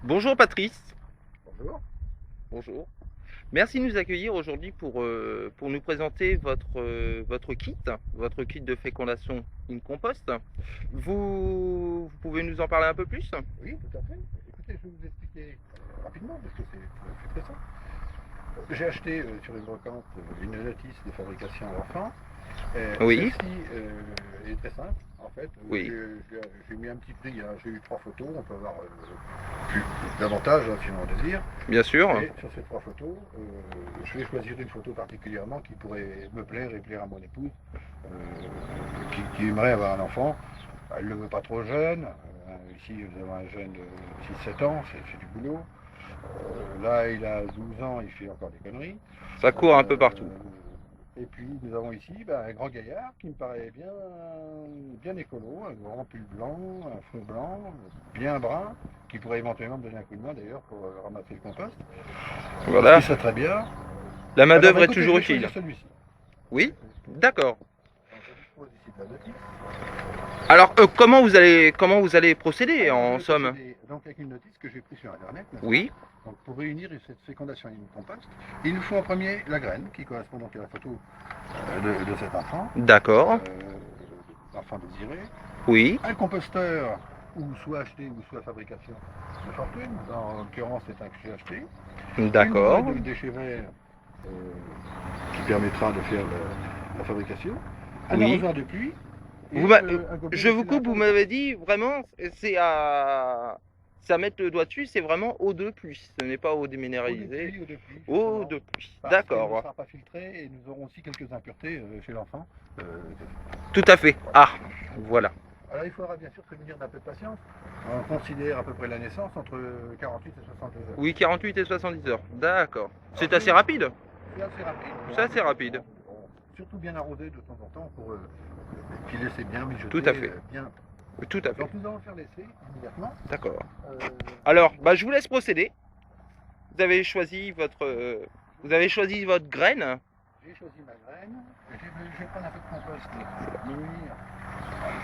Bonjour Patrice. Bonjour. Bonjour. Merci de nous accueillir aujourd'hui pour nous présenter votre kit de fécondation in compost. Vous pouvez nous en parler un peu plus? Oui, tout à fait. Écoutez, je vais vous expliquer rapidement parce que c'est très simple. J'ai acheté sur une brocante une notice de fabrication à la fin. Oui, Celle-ci est très simple. En fait, oui, j'ai mis un petit prix, hein. J'ai eu trois photos. On peut avoir plus davantage hein, si on le désire. bien sûr. Et sur ces trois photos, je vais choisir une photo particulièrement qui pourrait me plaire et plaire à mon épouse, qui aimerait avoir un enfant. Elle ne le veut pas trop jeune. Ici, nous avons un jeune de 6-7 ans, c'est du boulot. Là, il a 12 ans, il fait encore des conneries. Ça court un peu partout. Et puis, nous avons ici un grand gaillard qui me paraît bien écolo, un grand pull blanc, un fond blanc, bien brun, qui pourrait éventuellement me donner un coup de main d'ailleurs pour ramasser le compost. Parce Voilà. qu'il sait très bien. La Alors, main-d'œuvre est écoutez, je toujours vais utile. choisir celui-ci. Oui, d'accord. Donc, je dispose ici de la notice. Alors, comment vous allez procéder Alors, je en vais somme? procéder donc avec une notice que j'ai prise sur Internet, n'est-ce pas? Oui, Donc, pour réunir cette fécondation in compost, il nous faut en premier la graine qui correspond donc à la photo de cet d'accord. enfant désiré, Oui, un composteur ou soit acheté ou soit fabrication de fortune, en l'occurrence c'est un que j'ai acheté, une bouée d'accord. de déchets verts euh, qui permettra de faire la fabrication, un Oui. arrosoir de pluie Vous et m'a- un gobelet je vous coupe, d'accélérateur vous de m'avez compost. dit vraiment, c'est à mettre le doigt dessus, c'est vraiment eau de pluie, ce n'est pas eau déminéralisée. Eau de pluie, Eau justement, de pluie, parce qu'elle ne d'accord, sera pas filtrée et nous aurons aussi quelques impuretés chez l'enfant. Euh, tout à fait. voilà. Ah, voilà. Alors il faudra bien sûr se munir d'un peu de patience. On considère à peu près la naissance entre 48 et 62 heures. Oui, 48 et 70 heures, d'accord. Alors C'est assez rapide, c'est assez rapide, c'est assez rapide, surtout bien arrosé de temps en temps pour qu'il laisse bien tout à mijoter, fait, bien. tout à fait, Donc nous allons faire l'essai immédiatement. d'accord. Euh, Alors, bah, je vous laisse procéder. Vous avez choisi vous avez choisi votre graine. j'ai choisi ma graine, je vais prendre un peu de compost pour munir.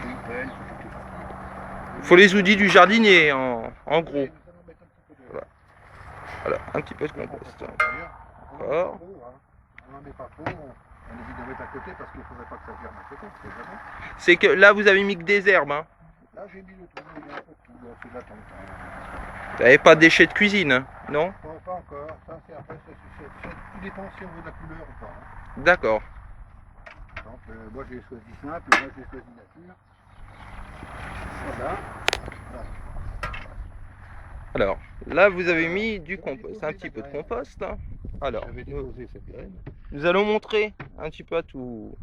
J'ai une pelle, j'ai quelques Il faut outils. les outils du jardinier, en Oui, gros. nous allons mettre un petit peu Voilà, voilà, un petit peu de de compost compost. à l'intérieur. On n'en met pas D'accord. trop, hein. On n'en met pas trop. On évite d'en mettre à côté parce qu'il ne faudrait pas que ça germe à côté, c'est jamais. C'est que là, vous avez mis que des herbes, hein. Là, j'ai mis le tout, il y a un peu de tout, c'est de la tonte. Vous n'avez pas de déchets de cuisine, hein, non? Pas encore, ça c'est après, tout dépend si on veut de la couleur ou pas, hein. D'accord. Donc, moi j'ai choisi simple, moi j'ai choisi nature. Voilà. Voilà. Alors, là, vous avez Alors, mis du je vais compost, un déposer la petit peu de graine. compost. Alors, Je vais déposer cette graine. nous allons montrer un petit peu à tout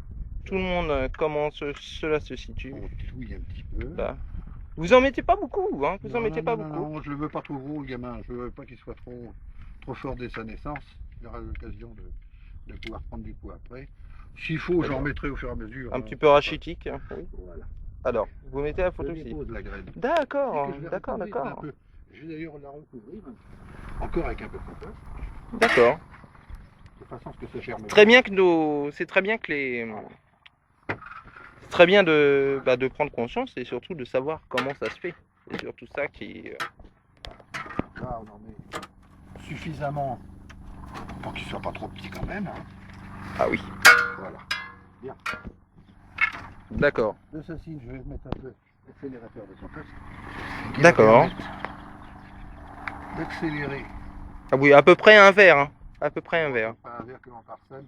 le monde comment cela se situe. On touille un petit peu. Là. Vous en mettez pas beaucoup, hein, vous en Non, mettez non, pas non, non, beaucoup. non, je le veux pas trop gros, le gamin. Je veux pas qu'il soit trop fort dès sa naissance. Il aura l'occasion de pouvoir prendre du poids après. S'il faut, j'en mettrai au fur et à mesure, Un hein, petit peu rachitique, hein, oui. voilà. Alors, vous mettez la Je photo ici. dépose la graine. Et D'accord, que je vais d'accord, recouvrir un d'accord. peu. Je vais d'ailleurs la recouvrir, encore avec un peu de compost, D'accord. de façon à ce que ça germe Très bien. bien que c'est très bien que c'est très bien de prendre conscience et surtout de savoir comment ça se fait. C'est surtout ça qui. Là, on en met suffisamment pour qu'il soit pas trop petit quand même, hein. Ah oui. Voilà. Bien. D'accord. De ceci, je vais mettre un peu d'accélérateur de compost. Qui va D'accord. permettre d'accélérer. Ah oui, à peu près un verre, hein. À peu près un verre. Pas un verre que l'on parcelle.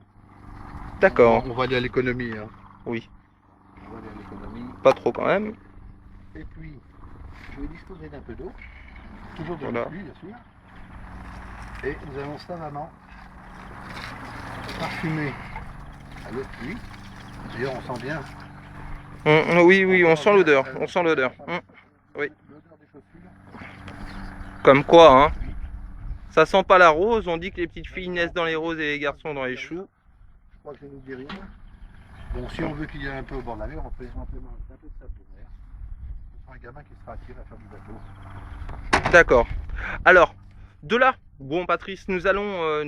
D'accord. On va aller à l'économie, hein. Oui. On va aller à l'économie. Pas trop quand même. Et puis, je vais disposer d'un peu d'eau. Toujours de l'eau de Voilà. pluie, bien sûr. Et nous allons savamment parfumer à l'eau de pluie. D'ailleurs, on sent bien. Oui, oui, on sent l'odeur. On sent l'odeur. Oui. L'odeur des chaussures. Comme quoi, hein. Oui. Ça sent pas la rose. On dit que les petites filles naissent dans les roses et les garçons dans les choux. Je crois que je n'oublie rien. Bon, si on veut qu'il y ait un peu au bord de la mer, on peut éventuellement mettre un peu de sable de mer. Ce sera un gamin qui sera attiré à faire du bateau. D'accord. Alors, de là, bon Patrice, nous allons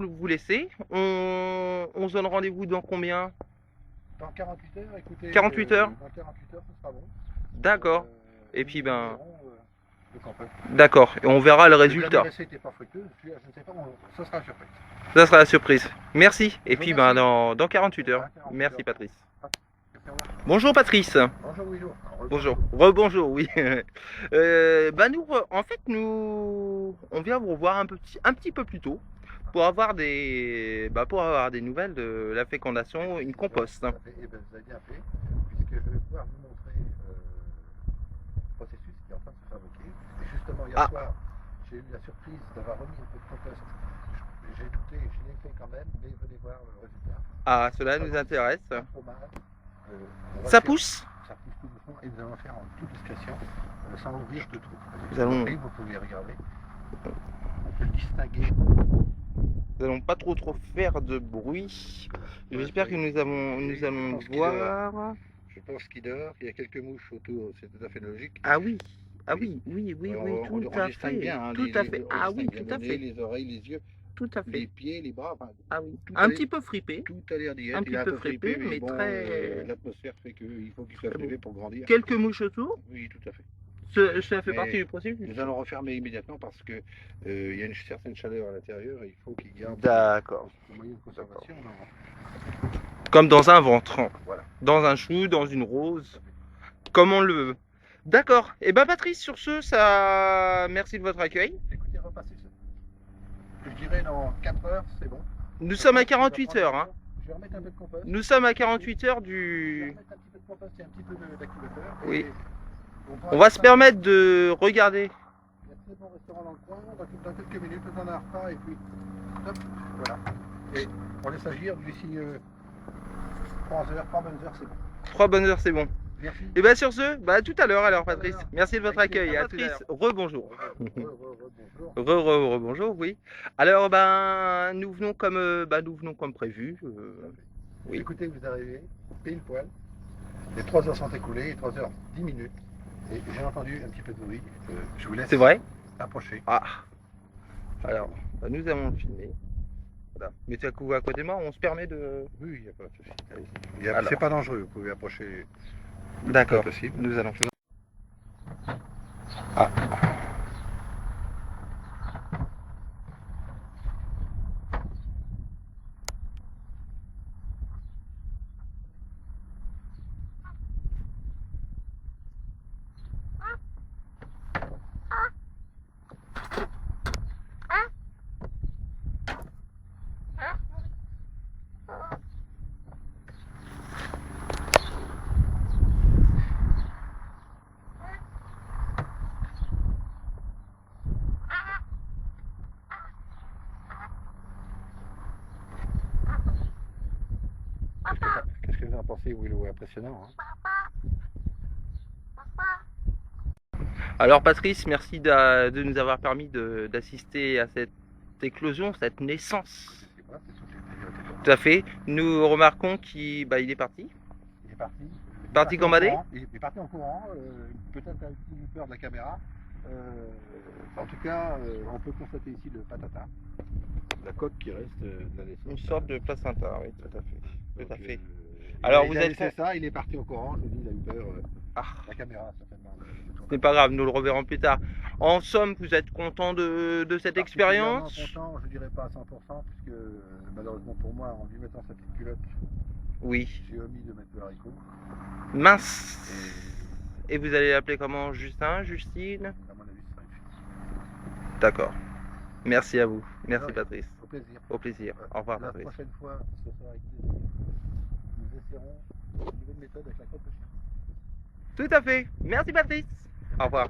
vous laisser. On se donne rendez-vous dans combien? Dans 48 heures, écoutez, 48 heures? dans 48 heures, ce sera bon. D'accord. Et Et puis nous vous ben, verrons le compost. D'accord, et on verra le Le résultat. dernier essai n'était pas fructueux, celui-là, je ne sais pas, ça sera une surprise. Ça sera la surprise. Merci. Et Je vous puis remercie. dans 48 heures. Dans 48 Merci heures. Patrice. Merci, au revoir. Bonjour Patrice. Bonjour Willow. Bonjour. Rebonjour, oui. Nous, en fait, on vient vous revoir un petit peu plus tôt pour avoir pour avoir des nouvelles de la fécondation in compost. Eh ben, vous avez bien fait, puisque je vais pouvoir vous montrer le processus qui est en train de se fabriquer. Et justement, hier soir, j'ai eu la surprise d'avoir remis un peu de compost. J'ai douté, je l'ai fait quand même, mais venez voir le résultat. Ah, cela nous intéresse. Pas trop mal. Ça pousse? Ça pousse tout doucement et nous allons faire en toute discrétion, sans ouvrir de tout. Nous allons- Vous pouvez regarder. On peut le distinguer. Nous allons pas trop faire de bruit. J'espère que nous allons voir. Je pense qu'il dort, il y a quelques mouches autour, c'est tout à fait logique. Ah oui, oui, On tout à distingue fait. bien, hein, Tout à fait. on Ah oui, distingue tout à bien le fait. nez, les oreilles, les yeux, Tout à les fait. pieds, les bras, enfin, Ah oui. tout Un allait- petit peu fripé. tout a l'air d'y être. Un Il petit est peu fripé, mais bon, très- l'atmosphère fait qu'il faut qu'il soit Très beau. frippé pour grandir. Quelques mouches autour. Oui, tout à fait. Ça fait Mais partie du processus. Nous allons refermer immédiatement parce que il y a une certaine chaleur à l'intérieur et il faut qu'il garde D'accord. le moyen de conservation. Comme dans un ventre. Voilà. Dans un chou, dans une rose. Comme on le veut. D'accord. Et ben Patrice, sur ce, merci de votre accueil. Écoutez, repassez ça. Je dirais dans 4 heures, c'est bon. Nous sommes à 48 heures. Hein. Je vais remettre un peu de compost. Nous sommes à 48 heures Je vais du... remettre un petit peu de compost et un petit peu d'activateur. Oui. Et On va se permettre de regarder. Il y a très bon restaurant dans le coin. Dans quelques minutes, on a un repas et puis hop, voilà. Et on laisse agir d'ici 3 heures, 3 bonnes heures, c'est bon. 3 bonnes heures, c'est bon. Merci. Et bien sur ce, à tout à l'heure alors À tout à Patrice. l'heure. Merci de votre Avec accueil. plaisir. Patrice, rebonjour. Bonjour. Bonjour, oui. Alors nous venons comme prévu. Oui. Écoutez, vous arrivez pile poil. Les 3 heures sont écoulées, 3 heures 10 minutes. Et j'ai entendu un petit peu de bruit. Je vous laisse C'est vrai? approcher. Ah. Alors, nous allons le filmer. Voilà. Mettez-vous à côté de moi, on se permet de... Oui, il n'y a pas de souci. Allez-y. Alors. C'est pas dangereux, vous pouvez approcher. D'accord. Possible. Nous allons... Ah. Qu'est-ce que vous en pensez, Willow? Impressionnant, hein? Alors Patrice, merci de nous avoir permis d'assister à cette éclosion, cette naissance. Je sais pas, c'est tout. Tout à fait. Nous remarquons qu'il est parti. Il est parti. Parti gambader? Il est parti en courant, peut-être un petit peu peur de la caméra. En tout cas, on peut constater ici le patata, la coque qui reste de la naissance. Une sorte de placenta, oui, tout à fait. Tout à fait. Alors, Alors, vous êtes... C'est ça, il est parti en courant, je vous dis, il a eu peur. Ah, La caméra, certainement. ce n'est pas grave, nous le reverrons plus tard. En somme, vous êtes content de cette expérience? Content, je dirais pas à 100%, puisque malheureusement pour moi, en lui mettant sa petite culotte, Oui. j'ai omis de mettre le haricot. Mince. Et vous allez l'appeler comment? Justin? Justine? À mon avis, ce sera une fille. D'accord. Merci à vous. Merci Ouais. Patrice. Au plaisir. Au plaisir. Au revoir La Patrice. prochaine fois, ce sera avec plaisir. Nous essaierons une nouvelle méthode avec la coque de chien. Tout à fait. Merci Patrice. Au revoir.